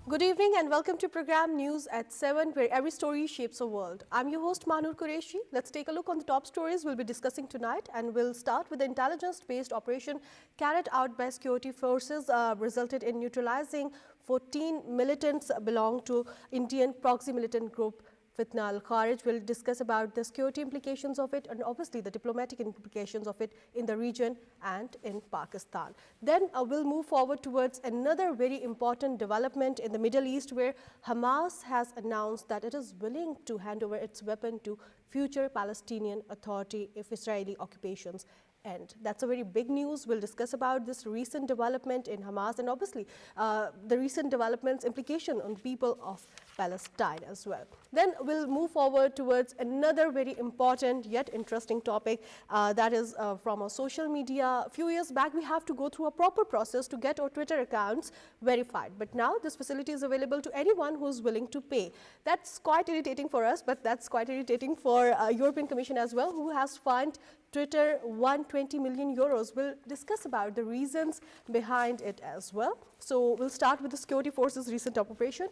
Good evening and welcome to program News at 7, where every story shapes a world. I'm your host Manur Qureshi. Let's take a look on the top stories we'll be discussing tonight, and we'll start with the intelligence-based operation carried out by security forces resulted in neutralizing 14 militants belong to Indian proxy militant group Fitna al-Kharij. Will discuss about the security implications of it and obviously the diplomatic implications of it in the region and in Pakistan. Then we'll move forward towards another very important development in the Middle East, where Hamas has announced that it is willing to hand over its weapon to future Palestinian Authority if Israeli occupations end. That's a very big news. We'll discuss about this recent development in Hamas and obviously the recent developments implication on people of Palestine as well. Then we'll move forward towards another very important yet interesting topic that is from our social media. A few years back, we have to go through a proper process to get our Twitter accounts verified. But now this facility is available to anyone who's willing to pay. That's quite irritating for us, but that's quite irritating for European Commission as well, who has fined Twitter 120 million euros. We'll discuss about the reasons behind it as well. So we'll start with the security forces recent operation,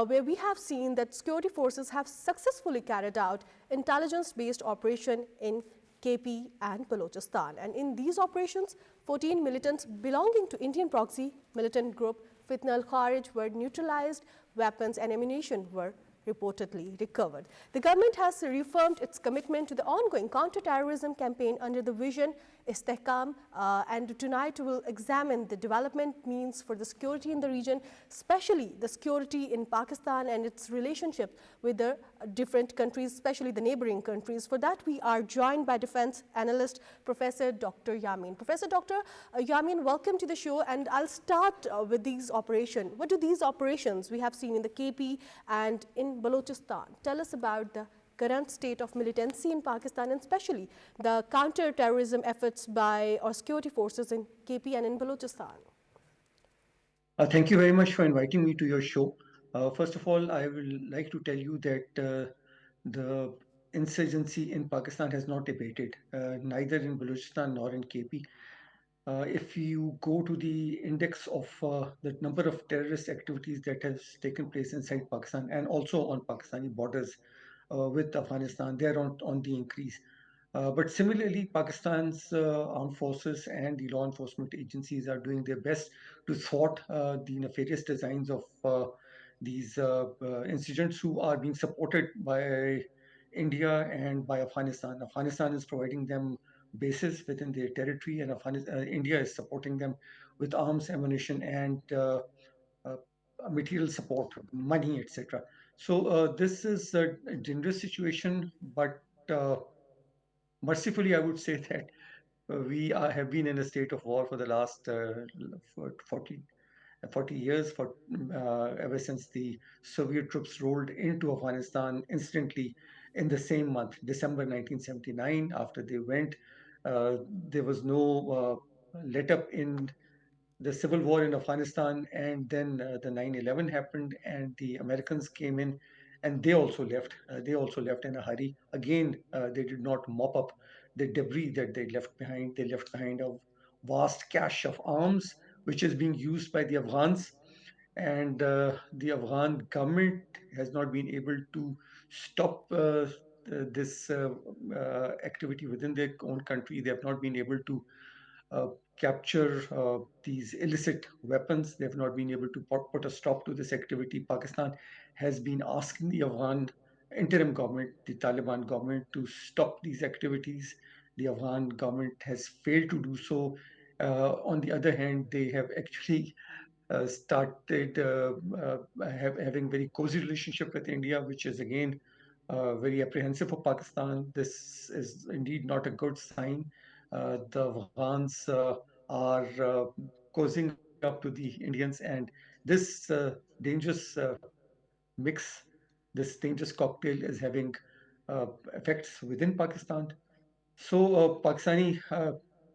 where we have seen that security forces have successfully carried out intelligence-based operation in KP and Balochistan. And in these operations, 14 militants belonging to Indian proxy militant group Fitna al-Kharij were neutralized, weapons and ammunition were reportedly recovered. The government has reaffirmed its commitment to the ongoing counter-terrorism campaign under the vision Istehkam, and tonight we'll examine the development means for the security in the region, especially the security in Pakistan and its relationship with the different countries, especially the neighboring countries. For that, we are joined by defense analyst Prof.Dr. Yamin. Prof.Dr. Yamin, welcome to the show, and I'll start with these operations. What do these operations we have seen in the KP and in Balochistan tell us about the current state of militancy in Pakistan, and especially the counter-terrorism efforts by our security forces in KP and in Balochistan? Thank you very much for inviting me to your show. First of all, I will like to tell you that the insurgency in Pakistan has not abated, neither in Balochistan nor in KP. If you go to the index of the number of terrorist activities that has taken place inside Pakistan and also on Pakistani borders with Afghanistan, they are on the increase. But similarly, Pakistan's armed forces and the law enforcement agencies are doing their best to thwart the nefarious designs of these insurgents who are being supported by India and by Afghanistan. Afghanistan is providing them bases within their territory, and India is supporting them with arms, ammunition, and uh, material support, money, etc. So this is a dangerous situation, but mercifully, I would say that have been in a state of war for the last 40 years, ever since the Soviet troops rolled into Afghanistan instantly in the same month, December 1979. After they went, there was no let up in the civil war in Afghanistan, and then the 9/11 happened, and the Americans came in, and they also left. They also left in a hurry. Again, they did not mop up the debris that they left behind. They left behind a vast cache of arms, which is being used by the Afghans, and the Afghan government has not been able to stop this activity within their own country. They have not been able to uh, capture these illicit weapons. They've not been able to put a stop to this activity. Pakistan has been asking the Afghan interim government, the Taliban government, to stop these activities. The Afghan government has failed to do so. On the other hand, they have actually started having very cozy relationship with India, which is again very apprehensive for Pakistan. This is indeed not a good sign. The Afghans are cozying up to the Indians, and this dangerous mix, this dangerous cocktail is having effects within Pakistan. So Pakistani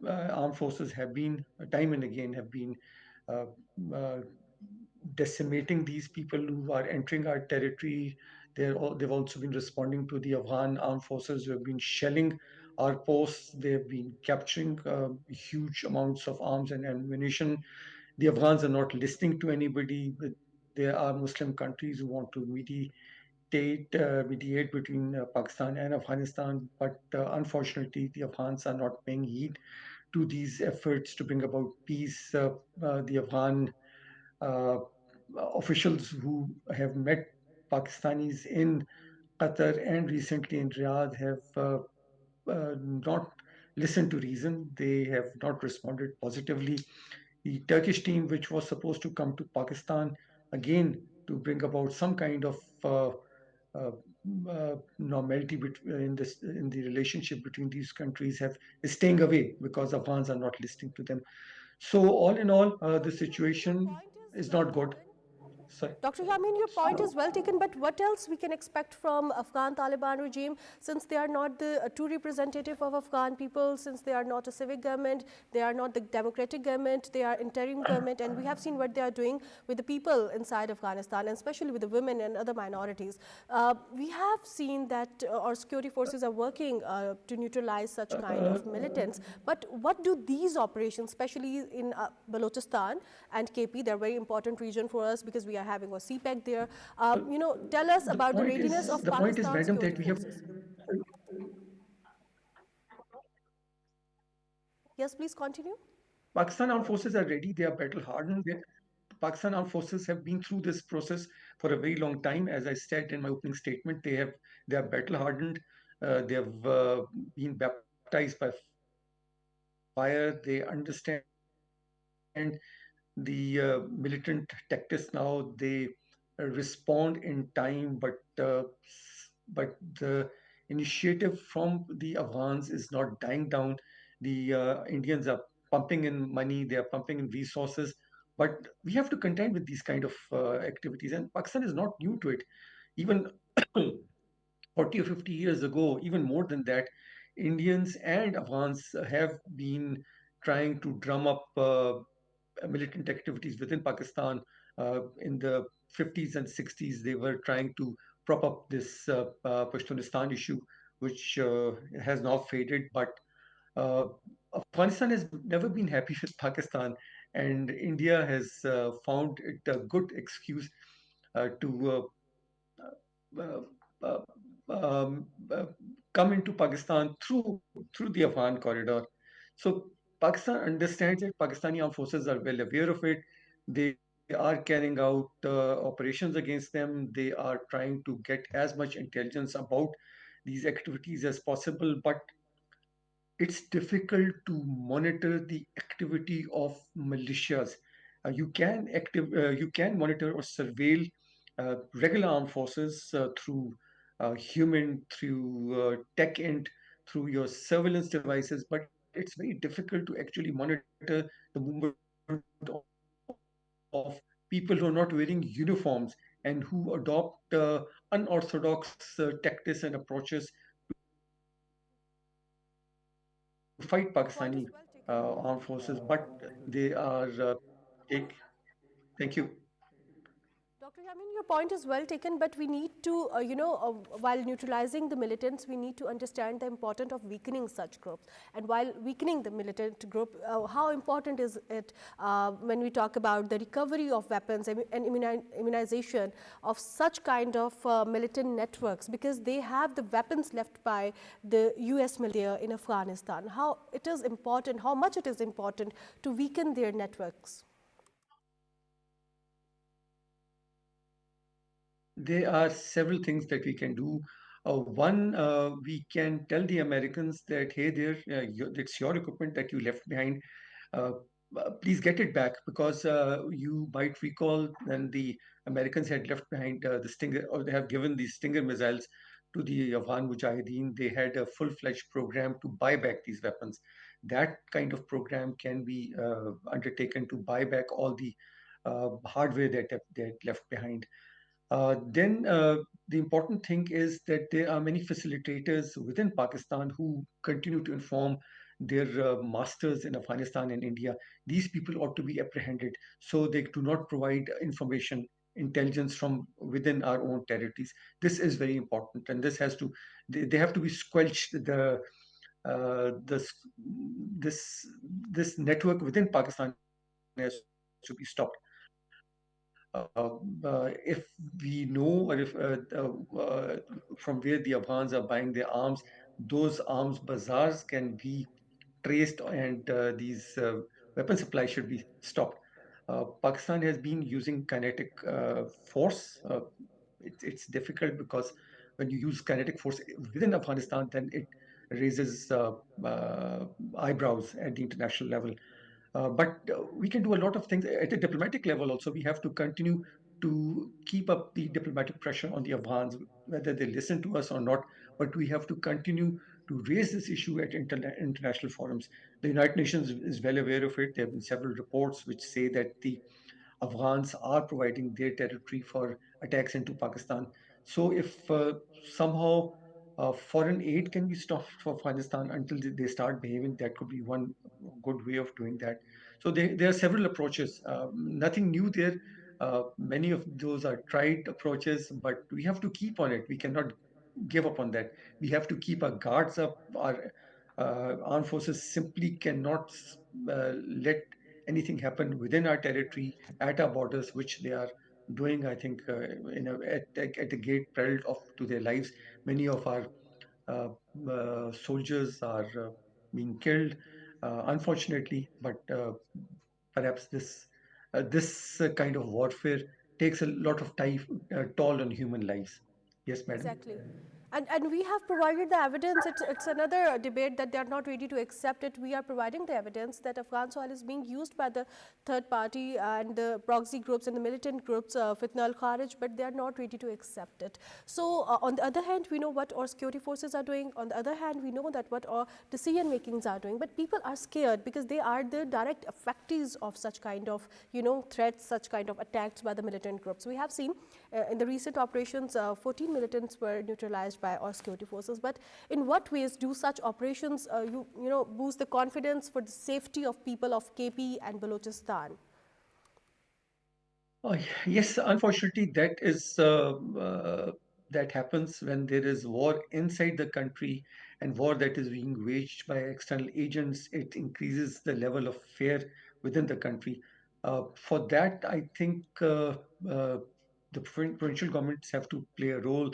armed forces have been time and again have been uh, uh, decimating these people who are entering our territory. They've also been responding to the Afghan armed forces who have been shelling our posts. They've been capturing huge amounts of arms and ammunition. The Afghans are not listening to anybody. there are Muslim countries who want to mediate between Pakistan and Afghanistan, but unfortunately, the Afghans are not paying heed to these efforts to bring about peace. The Afghan uh, officials who have met Pakistanis in Qatar and recently in Riyadh have not listened to reason. They have not responded positively. The Turkish team, which was supposed to come to Pakistan again to bring about some kind of uh, normality in the relationship between these countries, have is staying away because Afghans are not listening to them. So all in all, the Dr. Yamin, your situation point is is well not good. taken. Sorry. Dr. Yamin, your point is well taken, but what else we can expect from Afghan Taliban regime since they are not the true representative of Afghan people, since they are not a civic government, they are not the democratic government, they are interim government, and we have seen what they are doing with the people inside Afghanistan, and especially with the women and other minorities. We have seen that our security forces are working to neutralize such kind of militants, but what do these operations, especially in Balochistan and KP, they're very important region for us because we are having a CPEC there. Tell us The about the point readiness is of the point is, Pakistan madam, security that we have forces. Yes, please continue. Pakistan armed forces are ready. They are battle hardened. Pakistan armed forces have been through this process for a very long time. As I said in my opening statement, they are battle hardened. They have been baptized by fire. They understand the militant tactics now. They respond in time, but the initiative from the Afghans is not dying down. The Indians are pumping in money, they are pumping in resources, but we have to contend with these kind of activities. And Pakistan is not new to it. Even 40 or 50 years ago, even more than that, Indians and Afghans have been trying to drum up militant activities within Pakistan. In the 50s and 60s, they were trying to prop up this Pashtunistan issue, which has now faded. But uh, Afghanistan has never been happy with Pakistan, and India has found it a good excuse to uh, uh, um, uh, come into Pakistan through the Afghan corridor. So Pakistan understands it. Pakistani armed forces are well aware of it. They are carrying out operations against them. They are trying to get as much intelligence about these activities as possible. But it's difficult to monitor the activity of militias. You can monitor or surveil regular armed forces through human, through tech int, through your surveillance devices, but it's very difficult to actually monitor the movement of people who are not wearing uniforms and who adopt unorthodox tactics and approaches to fight Pakistani armed forces. But they are Your point is well taken. take. Thank you. Dr. Yamin, your point is well taken, but we need to, while neutralizing the militants, we need to understand the importance of weakening such groups. And while weakening the militant group, how important is it when we talk about the recovery of weapons and immunization of such kind of militant networks, because they have the weapons left by the US military in Afghanistan. How it is important, how much it is important to weaken their networks. There are several things that we can do. One, we can tell the Americans that, hey, it's your equipment that you left behind. Uh, Please get it back, because you might recall when the Americans had left behind the Stinger, or they have given the Stinger missiles to the Afghan Mujahideen. They had a full-fledged program to buy back these weapons. That kind of program can be undertaken to buy back all the hardware that they had left behind. Then the important thing is that there are many facilitators within Pakistan who continue to inform their masters in Afghanistan and India. These people ought to be apprehended so they do not provide information, intelligence from within our own territories. This is very important, and they have to be squelched. Uh, this this network within Pakistan has to be stopped. if we know, or if from where the Afghans are buying their arms, those arms bazaars can be traced, and these weapon supplies should be stopped. Pakistan has been using kinetic force. It's difficult because when you use kinetic force within Afghanistan, then it raises eyebrows at the international level. But we can do a lot of things at a diplomatic level also. We have to continue to keep up the diplomatic pressure on the Afghans, whether they listen to us or not. But we have to continue to raise this issue at international forums. The United Nations is well aware of it. There have been several reports which say that the Afghans are providing their territory for attacks into Pakistan. So if somehow foreign aid can be stopped for Afghanistan until they start behaving, that could be one good way of doing that. So there are several approaches. Nothing new there. Many of those are tried approaches, but we have to keep on it. We cannot give up on that. We have to keep our guards up. Our armed forces simply cannot let anything happen within our territory, at our borders, which they are doing, I think, at a great peril to their lives. Many of our uh, soldiers are being killed, unfortunately, but perhaps this kind of warfare takes a lot of toll on human lives. Yes, madam. Exactly. And we have provided the evidence. It's another debate that they are not ready to accept it. We are providing the evidence that Afghan soil is being used by the third party and the proxy groups and the militant groups, Fitna al-Kharij, but they are not ready to accept it. So on the other hand, we know what our security forces are doing. On the other hand, we know that what our decision makings are doing. But people are scared because they are the direct effectees of such kind of, threats, such kind of attacks by the militant groups. We have seen in the recent operations, 14 militants were neutralized by our security forces. But in what ways do such operations, boost the confidence for the safety of people of KP and Balochistan? Oh, yes, unfortunately, that happens when there is war inside the country and war that is being waged by external agents. It increases the level of fear within the country. For that, I think uh, the provincial governments have to play a role.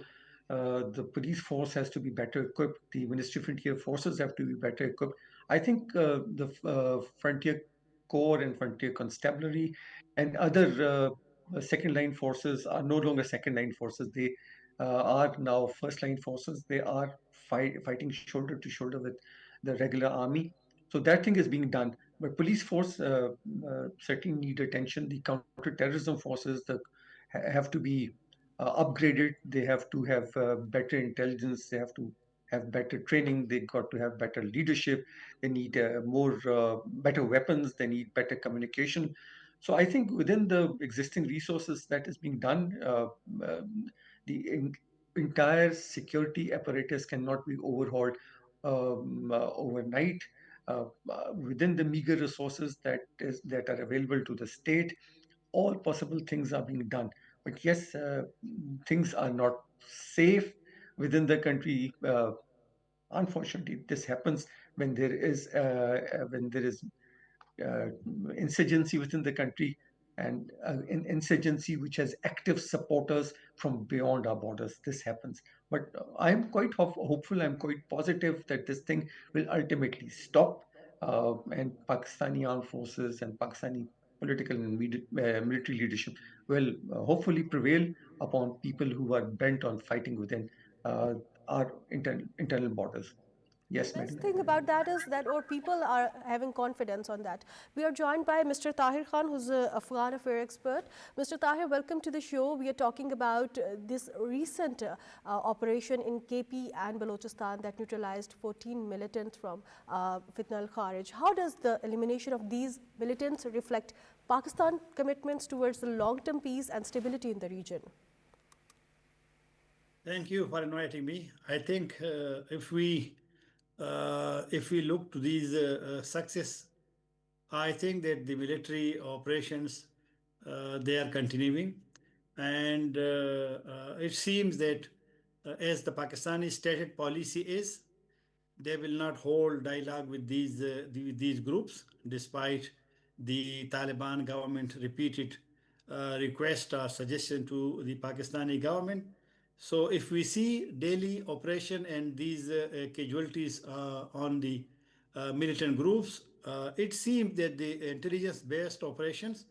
The police force has to be better equipped. The Ministry of Interior forces have to be better equipped. I think the Frontier Corps and Frontier Constabulary and other second line forces are no longer second line forces. They are now first line forces. They are fighting shoulder to shoulder with the regular army. So that thing is being done. But police force certainly need attention. The counter-terrorism forces have to be upgraded. They have to have better intelligence. They have to have better training. They got to have better leadership. They need better weapons. They need better communication. So I think within the existing resources that is being done, the entire security apparatus cannot be overhauled overnight. Within the meager resources that are available to the state, all possible things are being done. But yes, things are not safe within the country. Unfortunately, this happens when there is uh, insurgency within the country, and an insurgency which has active supporters from beyond our borders. This happens. But I'm quite hopeful, I'm quite positive that this thing will ultimately stop, and Pakistani armed forces and Pakistani political and military leadership will hopefully prevail upon people who are bent on fighting within uh, our internal borders. The Yes, best madam. thing about that is that our people are having confidence on that. We are joined by Mr. Tahir Khan, who's an Afghan affair expert. Mr. Tahir, welcome to the show. We are talking about this recent operation in KP and Balochistan that neutralized 14 militants from Fitna al-Kharij. How does the elimination of these militants reflect Pakistan commitments towards the long-term peace and stability in the region? Thank you for inviting me. I think if we look to these success, I think that the military operations they are continuing, and it seems that as the Pakistani stated policy is, they will not hold dialogue with these groups, despite the Taliban government repeated request or suggestion to the Pakistani government. So if we see daily operation and these casualties on the militant groups, it seems that the intelligence-based operations,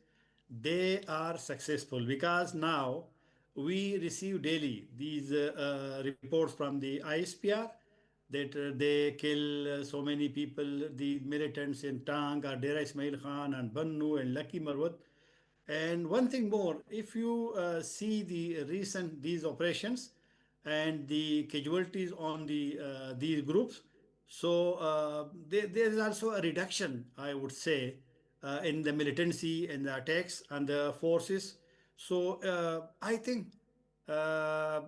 they are successful because now we receive daily these reports from the ISPR that they kill so many people, the militants in Tang or Dera Ismail Khan and Bannu and Lucky Marwat. And one thing more, if you see the recent these operations and the casualties on the these groups, so there is also a reduction, I would say, in the militancy and the attacks and the forces. So I think I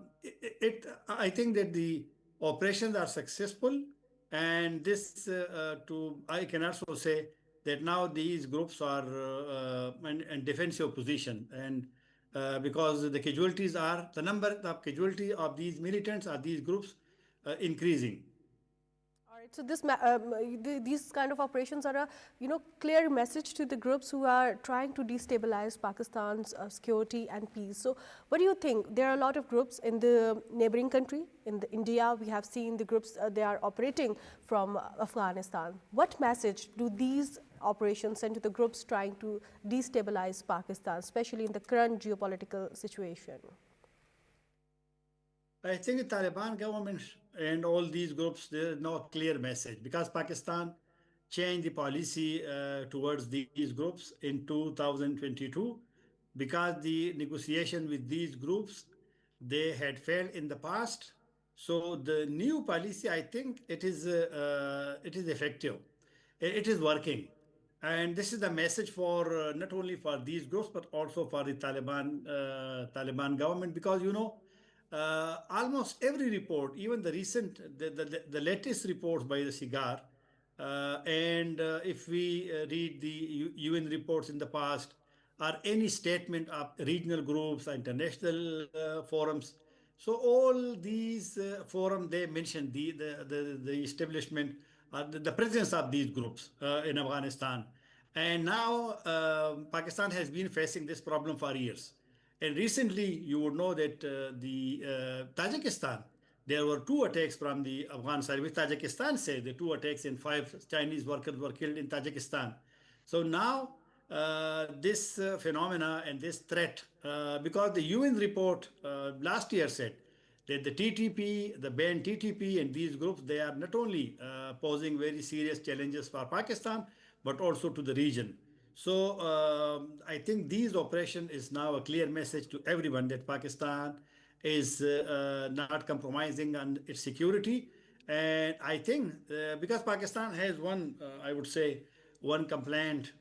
think that the operations are successful, and this to I can also say that now these groups are in defensive position, and because the casualties are the number of casualty of these militants or these groups increasing. All right. So these kind of operations are a clear message to the groups who are trying to destabilize Pakistan's security and peace. So what do you think? There are a lot of groups in the neighboring country. In India, we have seen the groups they are operating from Afghanistan. What message do these operations send to the groups trying to destabilize Pakistan, especially in the current geopolitical situation? I think the Taliban government and all these groups, there is no clear message because Pakistan changed the policy towards these groups in 2022 because the negotiation with these groups, they had failed in the past. So the new policy, I think it is effective. It is working. And this is the message for not only for these groups but also for the Taliban government because almost every report, even the recent, the latest reports by the Cigar, and if we read the UN reports in the past, or any statement of regional groups, international forums, so all these forums they mention the establishment, the presence of these groups in Afghanistan, and now Pakistan has been facing this problem for years. And recently, you would know that the Tajikistan, there were two attacks from the Afghan side, which Tajikistan said the two attacks and five Chinese workers were killed in Tajikistan. So now this phenomena and this threat, because the UN report last year said that the TTP, the banned TTP and these groups, they are not only posing very serious challenges for Pakistan, but also to the region. So I think these operation is now a clear message to everyone that Pakistan is not compromising on its security. And I think because Pakistan has one, I would say, one complaint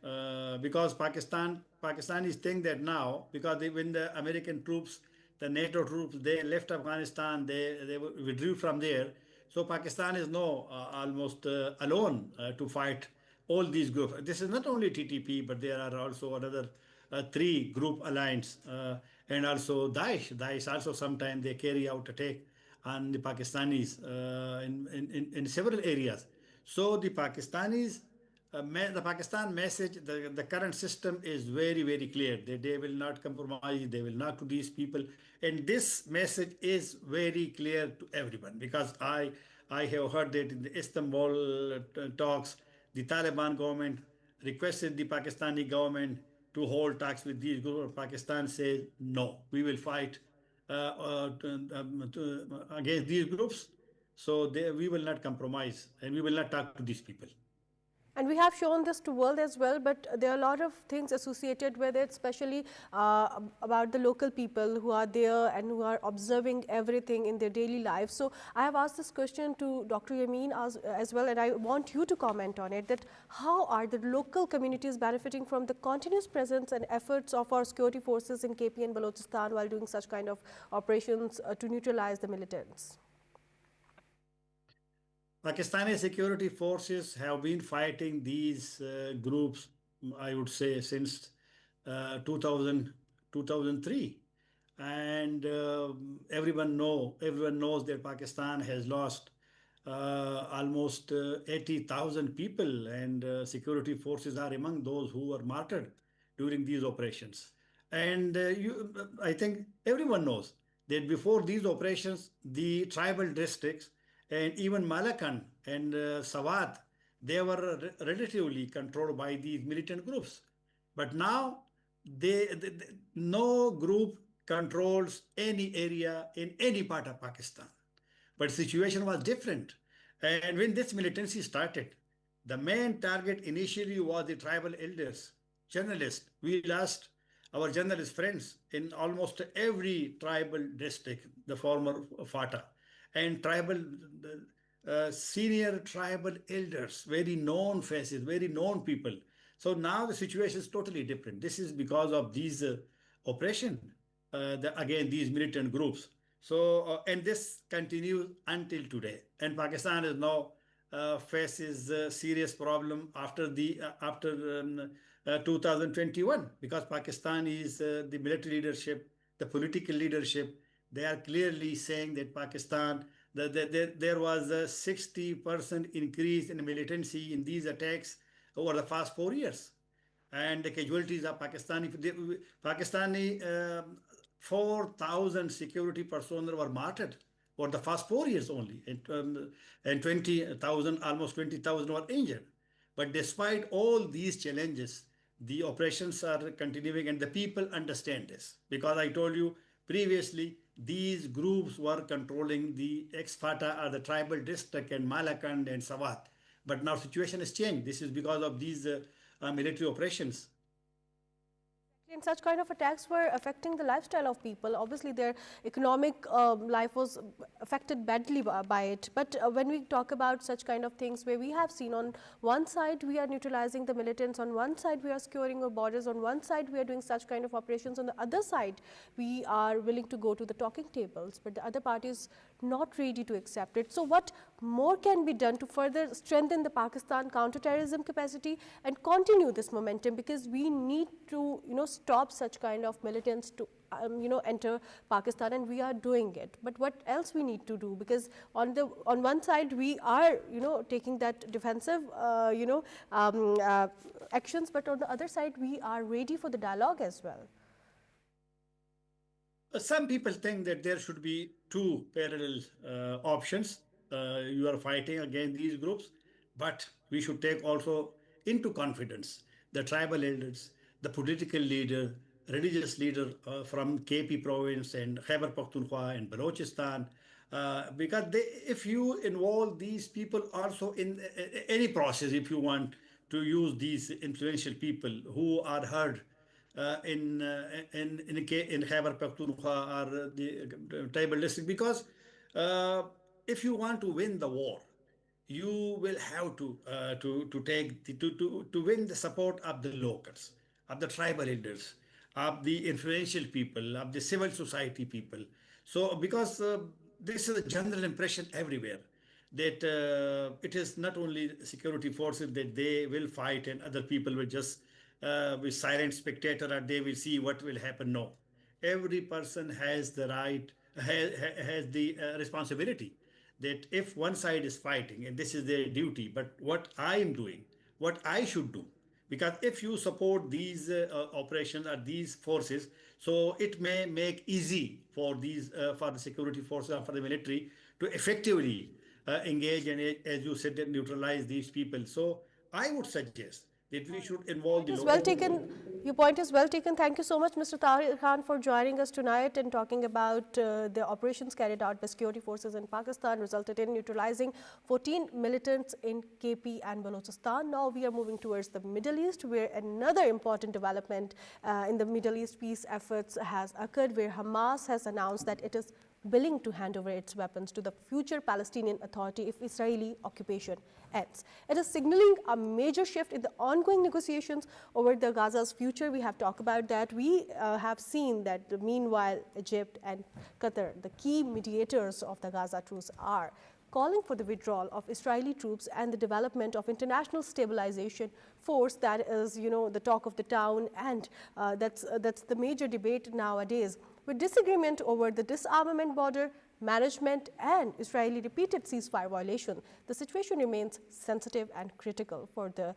because Pakistanis think that now because when the American troops, the NATO troops, they left Afghanistan, they withdrew from there. So Pakistan is now almost alone to fight all these groups. This is not only TTP, but there are also another three group alliance and also Daesh. Daesh also sometimes they carry out attack on the Pakistanis in several areas. So the Pakistanis, the Pakistan message, the current system is very, very clear that they will not compromise, they will not to these people. And this message is very clear to everyone because I have heard that in the Istanbul talks, the Taliban government requested the Pakistani government to hold talks with these groups. Pakistan says, no, we will fight against these groups. So we will not compromise and we will not talk to these people. And we have shown this to world as well, but there are a lot of things associated with it, especially about the local people who are there and who are observing everything in their daily life. So I have asked this question to Dr. Yamin as well, and I want you to comment on it, that how are the local communities benefiting from the continuous presence and efforts of our security forces in KP and Balochistan while doing such kind of operations to neutralize the militants? Pakistani security forces have been fighting these groups, I would say, since 2000, 2003. And everyone knows that Pakistan has lost almost 80,000 people, and security forces are among those who were martyred during these operations. And I think everyone knows that before these operations, the tribal districts and even Malakand and Sawat, they were relatively controlled by these militant groups. But now, no group controls any area in any part of Pakistan. But situation was different. And when this militancy started, the main target initially was the tribal elders, journalists. We lost our journalist friends in almost every tribal district, the former FATA, and senior tribal elders, very known faces, very known people. So now the situation is totally different. This is because of these oppression, again, these militant groups. So, and this continues until today. And Pakistan is now faces a serious problem after 2021, because Pakistan is the military leadership, the political leadership. They are clearly saying that Pakistan, there was a 60% increase in militancy in these attacks over the past 4 years, and the casualties of Pakistani 4,000 security personnel were martyred for the first 4 years only, and 20,000, almost 20,000 were injured. But despite all these challenges, the operations are continuing, and the people understand this, because I told you previously these groups were controlling the ex-Fata or the tribal district and Malakand and Sawat. But now situation has changed. This is because of these military operations. And such kind of attacks were affecting the lifestyle of people. Obviously, their economic life was affected badly by it. But when we talk about such kind of things, where we have seen on one side we are neutralizing the militants, on one side we are securing our borders, on one side we are doing such kind of operations, on the other side we are willing to go to the talking tables, but the other party is not ready to accept it. So what more can be done to further strengthen the Pakistan counterterrorism capacity and continue this momentum, because we need to stop such kind of militants to enter Pakistan, and we are doing it. But what else we need to do? Because on one side we are taking that defensive actions, but on the other side we are ready for the dialogue as well. Some people think that there should be two parallel options. You are fighting against these groups, but we should take also into confidence the tribal elders, the political leader, religious leader from KP province and Khyber Pakhtunkhwa and Balochistan, because if you involve these people also in any process, if you want to use these influential people who are heard in Khyber Pakhtunkhwa or the tribal district, because if you want to win the war, you will have to win the support of the locals, of the tribal elders, of the influential people, of the civil society people. So because this is a general impression everywhere that it is not only security forces that they will fight and other people will just be silent spectator and they will see what will happen. No, every person has the right, has the responsibility, that if one side is fighting and this is their duty, but what I am doing, what I should do, because if you support these operations or these forces, so it may make easy for these for the security forces and for the military to effectively engage and, as you said, neutralize these people. So I would suggest that we should involve the Point is local. well taken. Your point is well taken. Thank you so much, Mr. Tahir Khan, for joining us tonight and talking about the operations carried out by security forces in Pakistan resulted in neutralizing 14 militants in KP and Balochistan. Now we are moving towards the Middle East, where another important development in the Middle East peace efforts has occurred, where Hamas has announced that it is willing to hand over its weapons to the future Palestinian Authority if Israeli occupation ends. It is signaling a major shift in the ongoing negotiations over the Gaza's future. We have talked about that. We have seen that meanwhile Egypt and Qatar, the key mediators of the Gaza truce, are calling for the withdrawal of Israeli troops and the development of international stabilization force. That is, the talk of the town, and that's the major debate nowadays. With disagreement over the disarmament border, management and Israeli repeated ceasefire violation, the situation remains sensitive and critical for the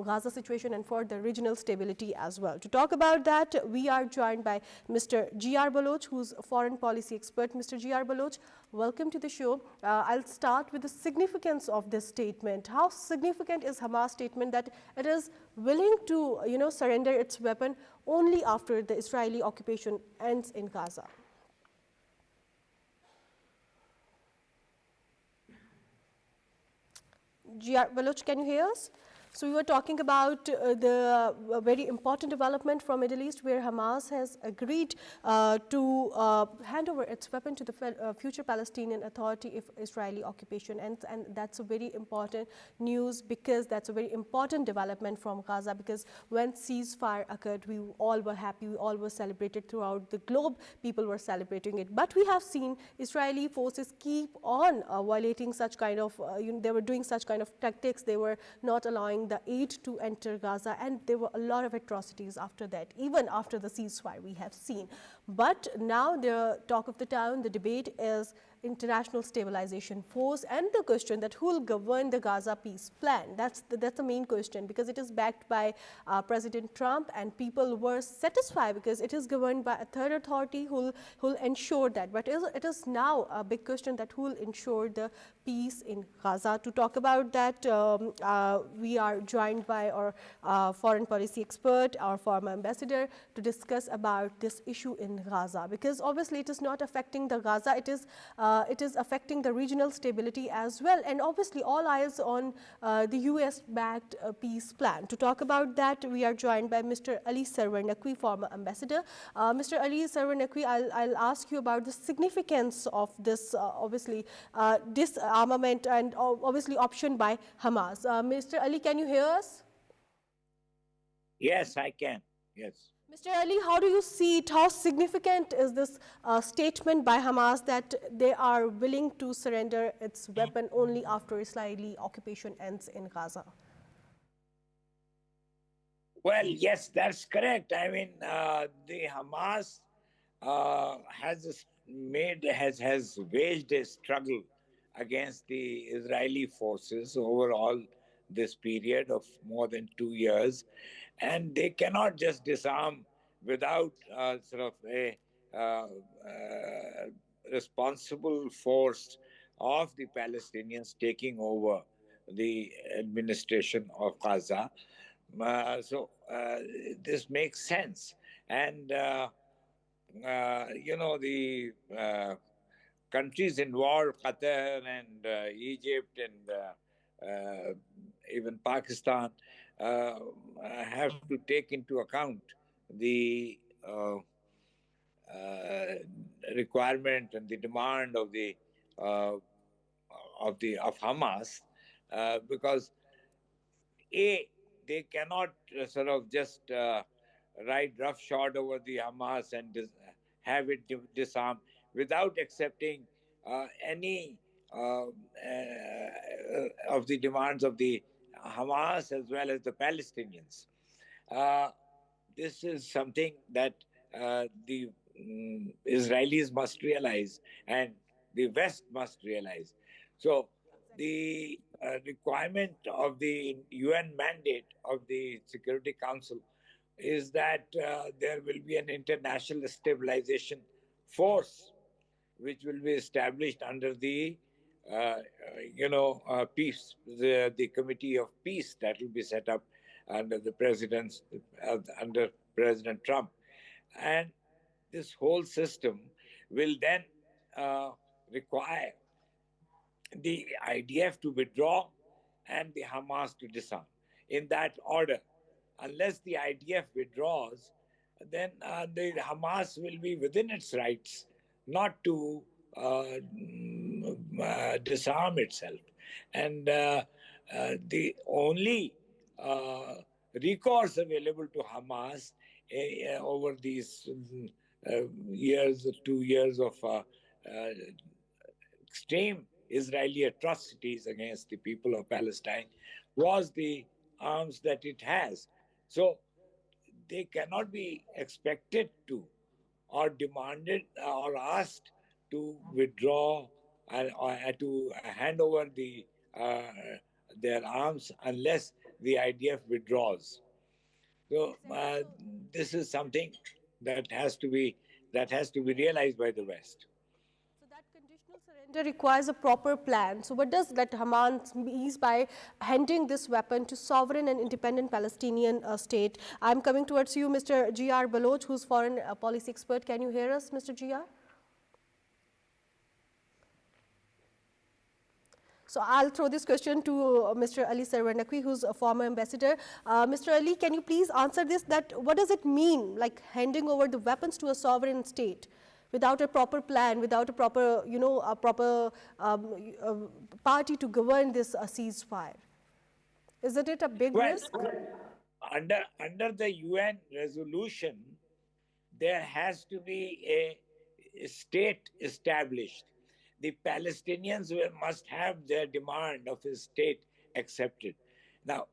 Gaza situation and for the regional stability as well. To talk about that, we are joined by Mr. G.R.Baloch, who's a foreign policy expert. Mr. G.R.Baloch, welcome to the show. I'll start with the significance of this statement. How significant is Hamas statement that it is willing to, surrender its weapon only after the Israeli occupation ends in Gaza? G.R.Baloch, can you hear us? So we were talking about the very important development from Middle East, where Hamas has agreed to hand over its weapon to the future Palestinian Authority if Israeli occupation ends. And that's a very important news, because that's a very important development from Gaza, because when ceasefire occurred, we all were happy, we all were celebrated throughout the globe, people were celebrating it. But we have seen Israeli forces keep on violating such kind of, they were doing such kind of tactics. They were not allowing the aid to enter Gaza, and there were a lot of atrocities after that, even after the ceasefire we have seen. But now the talk of the town, the debate is international stabilization force, and the question that who will govern the Gaza peace plan. That's the main question, because it is backed by President Trump, and people were satisfied because it is governed by a third authority who will ensure that. But it is now a big question that who will ensure the peace in Gaza. To talk about that, we are joined by our foreign policy expert, our former ambassador, to discuss about this issue in Gaza, because obviously it is not affecting the Gaza, it is affecting the regional stability as well, and obviously all eyes on the US-backed peace plan. To talk about that, we are joined by Mr. Ali Sarwar Naqvi, former ambassador. Mr. Ali Sarwar Naqvi, I'll ask you about the significance of this, obviously, disarmament and obviously option by Hamas. Mr. Ali, can you hear us? Yes, I can. Yes. Mr. Ali, how do you see it? How significant is this statement by Hamas that they are willing to surrender its weapon only after Israeli occupation ends in Gaza? Well, yes, that's correct. I mean, the Hamas has waged a struggle against the Israeli forces over all this period of more than 2 years, and they cannot just disarm without sort of a responsible force of the Palestinians taking over the administration of Gaza. So this makes sense. And, the countries involved, Qatar and Egypt and even Pakistan, have to take into account the requirement and the demand of Hamas, because they cannot sort of just ride roughshod over the Hamas and have it disarmed without accepting any of the demands of the Hamas as well as the Palestinians. This is something that the Israelis must realize and the West must realize. So the requirement of the UN mandate of the Security Council is that there will be an international stabilization force which will be established under the peace, the Committee of Peace that will be set up under under President Trump. And this whole system will then require the IDF to withdraw and the Hamas to disarm in that order. Unless the IDF withdraws, then the Hamas will be within its rights not to disarm itself. And the only recourse available to Hamas over these years, 2 years of extreme Israeli atrocities against the people of Palestine was the arms that it has. So they cannot be expected to or demanded or asked to withdraw or to hand over their arms unless the IDF withdraws. So this is something that has to be realized by the West. So that conditional surrender requires a proper plan. So what does that Hamas means by handing this weapon to sovereign and independent Palestinian state? I'm coming towards you, Mr. G.R.Baloch, who's foreign policy expert. Can you hear us, Mr. G.R.? So I'll throw this question to Mr. Ali Sarwar Naqvi, who's a former ambassador. Mr. Ali, can you please answer this? That what does it mean, like handing over the weapons to a sovereign state without a proper plan, without a proper, party to govern this ceasefire? Isn't it a big risk? Under the UN resolution, there has to be a state established. The Palestinians must have their demand of a state accepted. Now,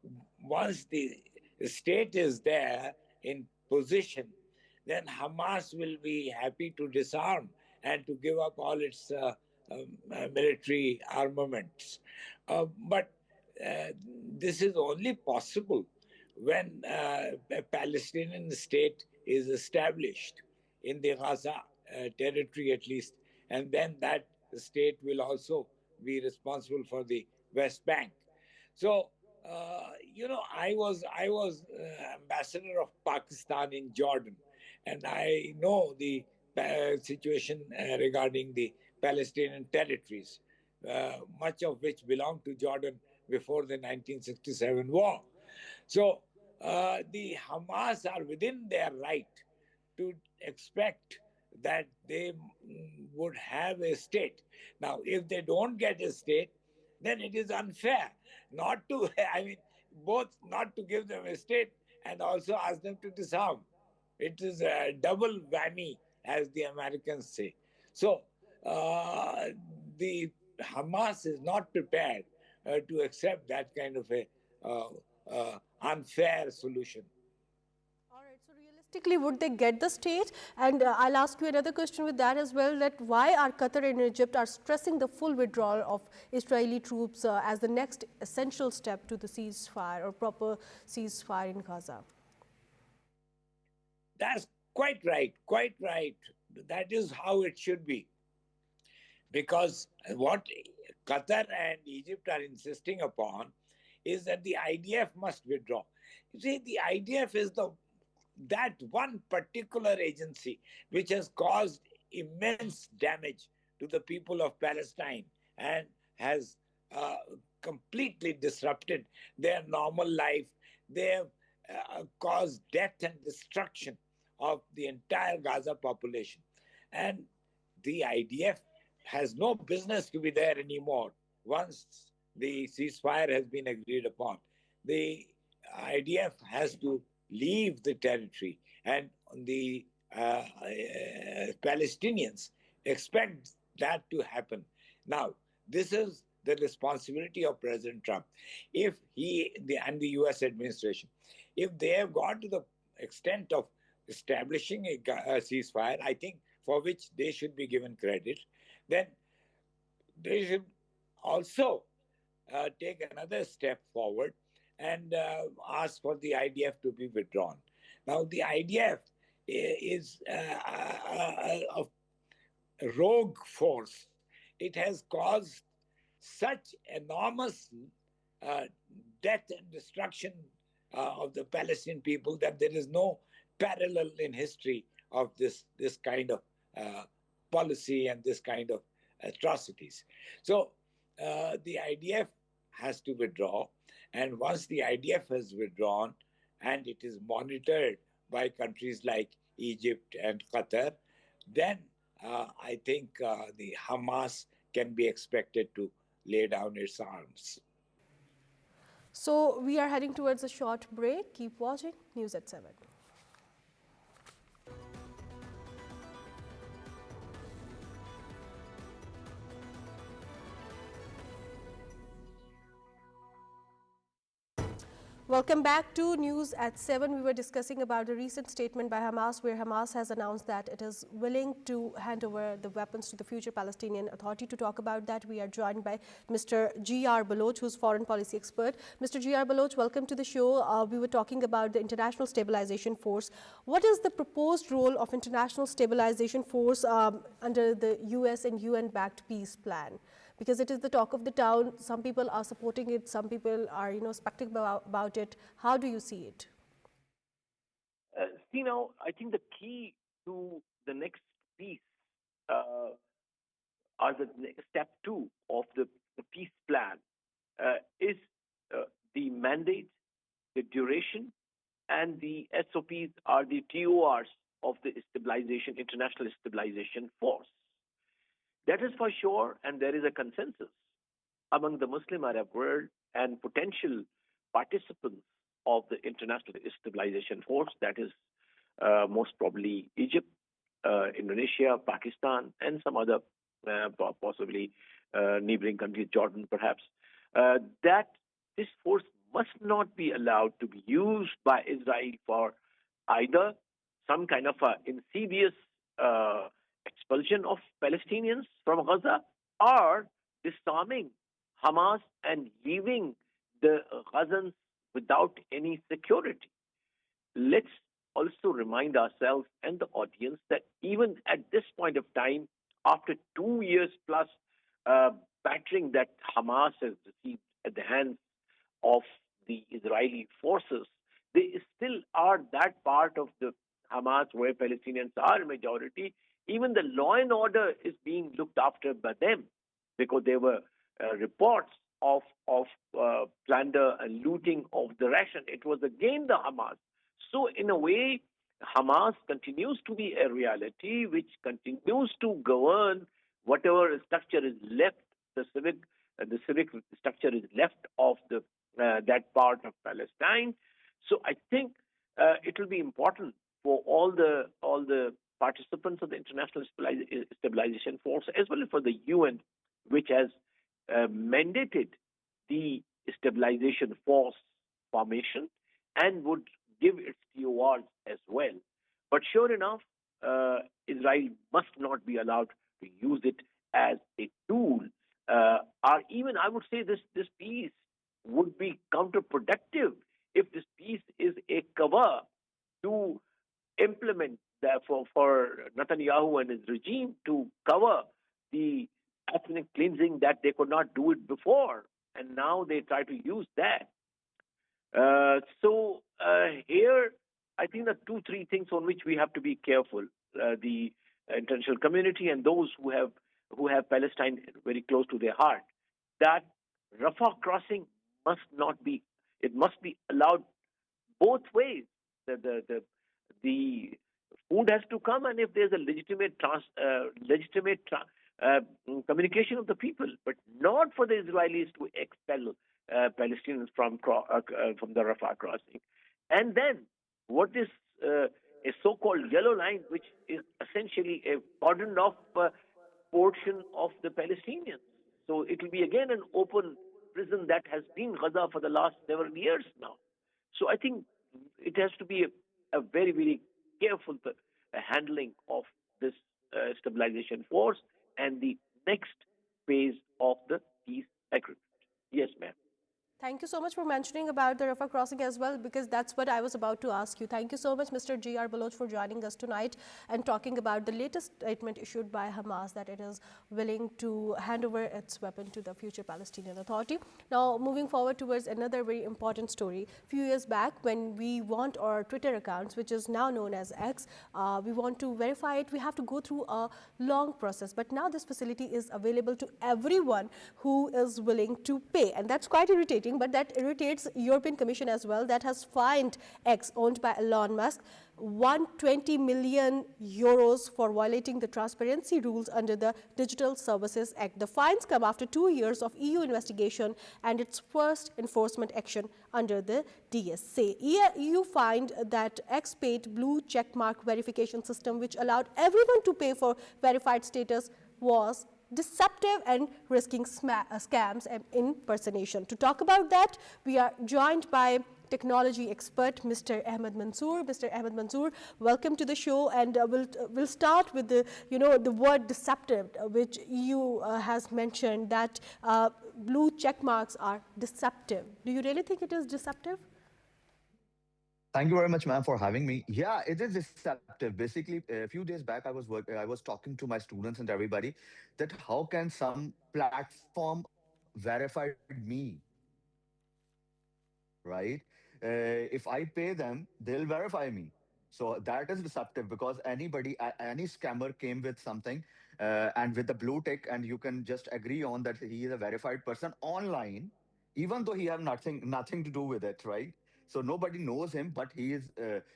once the state is there in position, then Hamas will be happy to disarm and to give up all its military armaments. But this is only possible when a Palestinian state is established in the Gaza territory at least, and then that state will also be responsible for the West Bank. So, I was ambassador of Pakistan in Jordan, and I know the situation regarding the Palestinian territories, much of which belonged to Jordan before the 1967 war. So the Hamas are within their right to expect that they would have a state. Now, if they don't get a state, then it is unfair not to, both not to give them a state and also ask them to disarm. It is a double whammy, as the Americans say. So, the Hamas is not prepared to accept that kind of a unfair solution. All right, so realistically, would they get the state? And I'll ask you another question with that as well, that why are Qatar and Egypt are stressing the full withdrawal of Israeli troops as the next essential step to the ceasefire or proper ceasefire in Gaza? That's quite right, quite right. That is how it should be. Because what Qatar and Egypt are insisting upon is that the IDF must withdraw. You see, the IDF is that one particular agency which has caused immense damage to the people of Palestine and has completely disrupted their normal life. They have caused death and destruction of the entire Gaza population. And the IDF has no business to be there anymore once the ceasefire has been agreed upon. The IDF has to leave the territory, and the Palestinians expect that to happen. Now, this is the responsibility of President Trump. If and the US administration, if they have gone to the extent of establishing a ceasefire, I think, for which they should be given credit, then they should also take another step forward and ask for the IDF to be withdrawn. Now, the IDF is a rogue force. It has caused such enormous death and destruction of the Palestinian people that there is no parallel in history of this kind of policy and this kind of atrocities. So the IDF has to withdraw, and once the IDF has withdrawn and it is monitored by countries like Egypt and Qatar, then I think the Hamas can be expected to lay down its arms. So we are heading towards a short break. Keep watching News at 7. Welcome back to News at 7. We were discussing about a recent statement by Hamas where Hamas has announced that it is willing to hand over the weapons to the future Palestinian Authority. To talk about that, we are joined by Mr. G.R.Baloch, who's foreign policy expert. Mr. G.R.Baloch, welcome to the show. We were talking about the International Stabilization Force. What is the proposed role of International Stabilization Force under the US and UN-backed peace plan? Because it is the talk of the town. Some people are supporting it, some people are, skeptical about it. How do you see it? I think the key to the next peace or the step 2 of the peace plan is the mandate, the duration, and the SOPs are the TORs of the International Stabilization Force. That is for sure, and there is a consensus among the Muslim Arab world and potential participants of the International Stabilization Force, that is most probably Egypt, Indonesia, Pakistan, and some other possibly neighboring countries, Jordan perhaps, that this force must not be allowed to be used by Israel for either some kind of insidious expulsion of Palestinians from Gaza or disarming Hamas and leaving the Gazans without any security. Let's also remind ourselves and the audience that even at this point of time, after 2 years plus battering that Hamas has received at the hands of the Israeli forces, they still are that part of the Hamas where Palestinians are a majority. Even the law and order is being looked after by them, because there were reports of plunder and looting of the ration. It was again the Hamas. So in a way, Hamas continues to be a reality which continues to govern whatever structure is left, the civic structure is left of that part of Palestine. So I think it will be important for all the participants of the International Stabilization Force, as well as for the UN, which has mandated the Stabilization Force formation and would give its TORs as well. But sure enough, Israel must not be allowed to use it as a tool. Or even, I would say, this peace would be counterproductive if this peace is a cover to implement that for Netanyahu and his regime to cover the ethnic cleansing that they could not do it before, and now they try to use that. So here, I think the 2-3 things on which we have to be careful: the international community and those who have Palestine very close to their heart, that Rafah crossing must not be. It must be allowed both ways. The food has to come, and if there's a legitimate communication of the people, but not for the Israelis to expel Palestinians from the Rafah crossing. And then what is a so-called yellow line, which is essentially a cordoned off portion of the Palestinians. So it will be again an open prison that has been Gaza for the last several years now. So I think it has to be a very, very careful handling of this stabilization force and the next phase of the peace agreement. Yes, ma'am. Thank you so much for mentioning about the Rafah crossing as well, because that's what I was about to ask you. Thank you so much, Mr. G.R.Baloch, for joining us tonight and talking about the latest statement issued by Hamas that it is willing to hand over its weapon to the future Palestinian Authority. Now, moving forward towards another very important story. A few years back, when we want our Twitter accounts, which is now known as X, we want to verify it, we have to go through a long process. But now this facility is available to everyone who is willing to pay, and that's quite irritating. But that irritates European Commission as well, that has fined X, owned by Elon Musk, 120 million euros for violating the transparency rules under the Digital Services Act. The fines come after 2 years of EU investigation and its first enforcement action under the DSA. EU fined that X paid blue checkmark verification system, which allowed everyone to pay for verified status, was deceptive and risking scams and impersonation. To talk about that, we are joined by technology expert, Mr. Ahmad Manzoor. Mr. Ahmad Manzoor, welcome to the show, and we'll start with the word deceptive, which EU has mentioned that blue check marks are deceptive. Do you really think it is deceptive? Thank you very much, ma'am, for having me. Yeah, it is deceptive. Basically, a few days back, I was talking to my students and everybody that how can some platform verified me, right? If I pay them, they'll verify me. So that is deceptive because any scammer came with something and with the blue tick, and you can just agree on that he is a verified person online, even though he have nothing to do with it, right? So nobody knows him, but he is.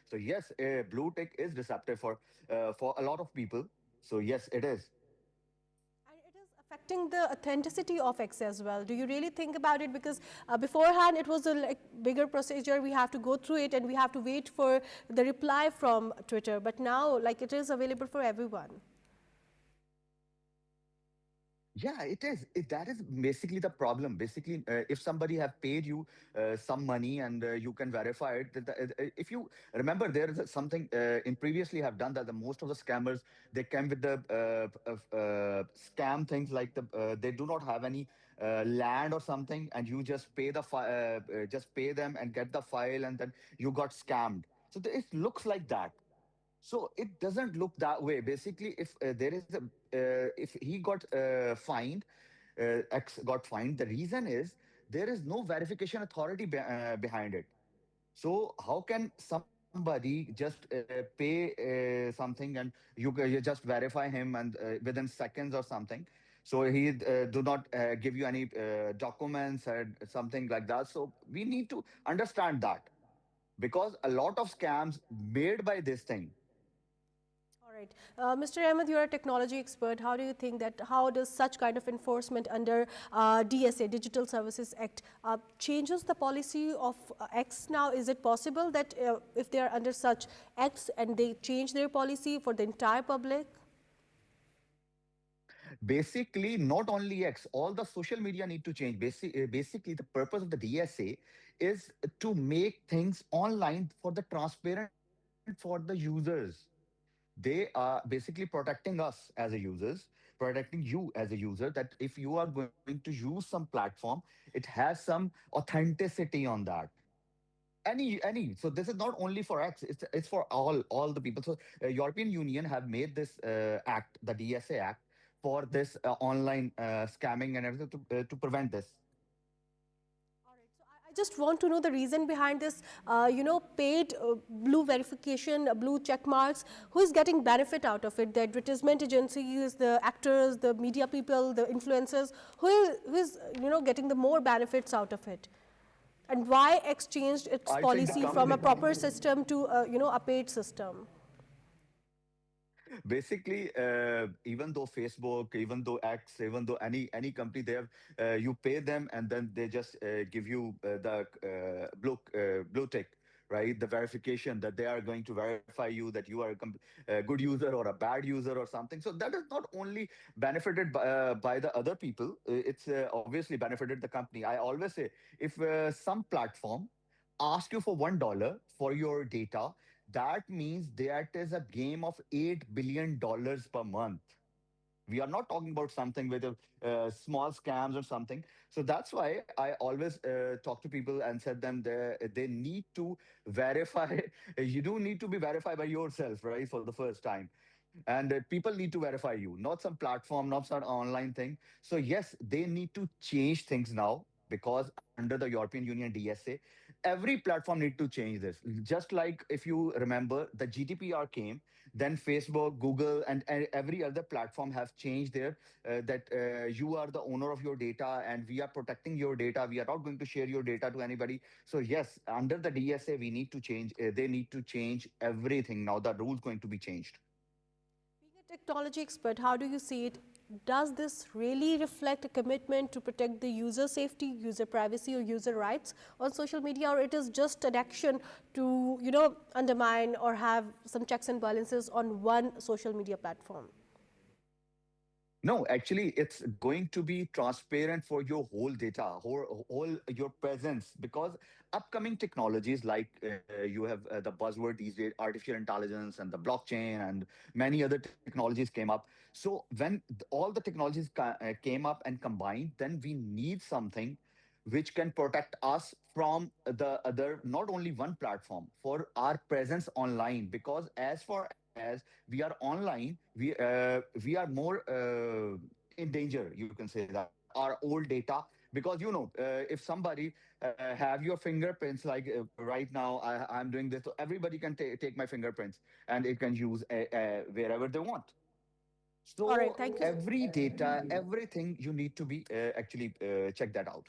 So yes, a blue tick is deceptive for a lot of people. So yes, it is. And it is affecting the authenticity of X as well. Do you really think about it? Because beforehand, it was a bigger procedure. We have to go through it and we have to wait for the reply from Twitter. But now, it is available for everyone. Yeah, it is. That is basically the problem. Basically, if somebody have paid you some money and you can verify it, if you remember, there is something in previously have done that the most of the scammers they came with the scam things like they do not have any land or something, and you just just pay them and get the file, and then you got scammed. So it looks like that. So it doesn't look that way. Basically, if there is if he got fined, X got fined. The reason is there is no verification authority behind it. So how can somebody just pay something and you just verify him and within seconds or something? So he do not give you any documents or something like that. So we need to understand that because a lot of scams made by this thing. All right. Mr. Ahmed, you're a technology expert. How do you think that, how does such kind of enforcement under DSA, Digital Services Act, changes the policy of X now? Is it possible that if they are under such acts and they change their policy for the entire public? Basically, not only X, all the social media need to change. Basically, the purpose of the DSA is to make things online for the transparent for the users. They are basically protecting us as a users, protecting you as a user, that if you are going to use some platform, it has some authenticity on that. Any. So this is not only for X, it's for all the people. So European Union have made this act, the DSA Act, for this online scamming and everything to prevent this. All right. So I just want to know the reason behind this, paid blue verification, blue check marks. Who is getting benefit out of it? The advertisement agencies, the actors, the media people, the influencers. Who is getting the more benefits out of it? And why X changed its I think the policy from a company. proper system to a paid system? Basically, even though Facebook, even though X, even though any company, they have you pay them and then they just give you the blue tick, right? The verification that they are going to verify you that you are a good user or a bad user or something. So that is not only benefited by the other people. It's obviously benefited the company. I always say if some platform ask you for $1 for your data, that means that is a game of $8 billion per month. We are not talking about something with a small scams or something. So that's why I always talk to people and said them they need to verify. You do need to be verified by yourself, right, for the first time. And people need to verify you, not some platform, not some online thing. So yes, they need to change things now because under the European Union DSA, every platform need to change this. Just like if you remember, the GDPR came, then Facebook, Google, and every other platform have changed their that you are the owner of your data and we are protecting your data. We are not going to share your data to anybody. So yes, under the DSA, we need to change. They need to change everything now. The rules going to be changed. Being a technology expert, how do you see it? Does this really reflect a commitment to protect the user safety, user privacy, or user rights on social media, or it is just an action to, undermine or have some checks and balances on one social media platform? No, actually, it's going to be transparent for your whole data, whole your presence, because upcoming technologies like you have the buzzword these days, artificial intelligence and the blockchain and many other technologies came up. So when all the technologies came up and combined, then we need something which can protect us from the other, not only one platform, for our presence online. Because as far as we are online, we are more in danger, you can say that, our old data. Because if somebody have your fingerprints, like right now I'm doing this, so everybody can take my fingerprints and it can use wherever they want. All right, So thank you. every data, everything, you need to be actually check that out.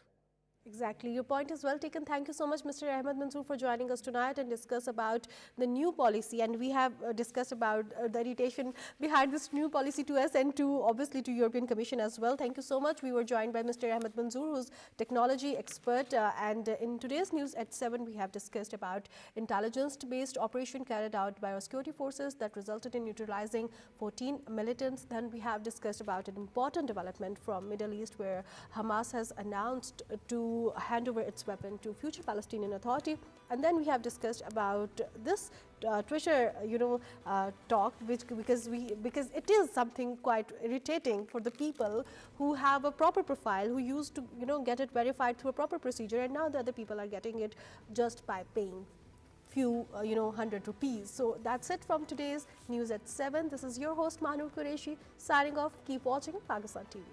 Exactly. Your point is well taken. Thank you so much, Mr. Ahmad Manzoor, for joining us tonight and discuss about the new policy. And we have discussed about the irritation behind this new policy to us and to obviously to European Commission as well. Thank you so much. We were joined by Mr. Ahmad Manzoor, who's technology expert. And in today's news at 7, we have discussed about intelligence-based operation carried out by our security forces that resulted in neutralizing 14 militants. Then we have discussed about an important development from Middle East, where Hamas has announced to hand over its weapon to future Palestinian Authority. And then we have discussed about this Twitter, talk, which because it is something quite irritating for the people who have a proper profile, who used to get it verified through a proper procedure, and now the other people are getting it just by paying few 100 rupees. So that's it from today's news at 7. This is your host Manur Qureshi signing off. Keep watching Pakistan TV.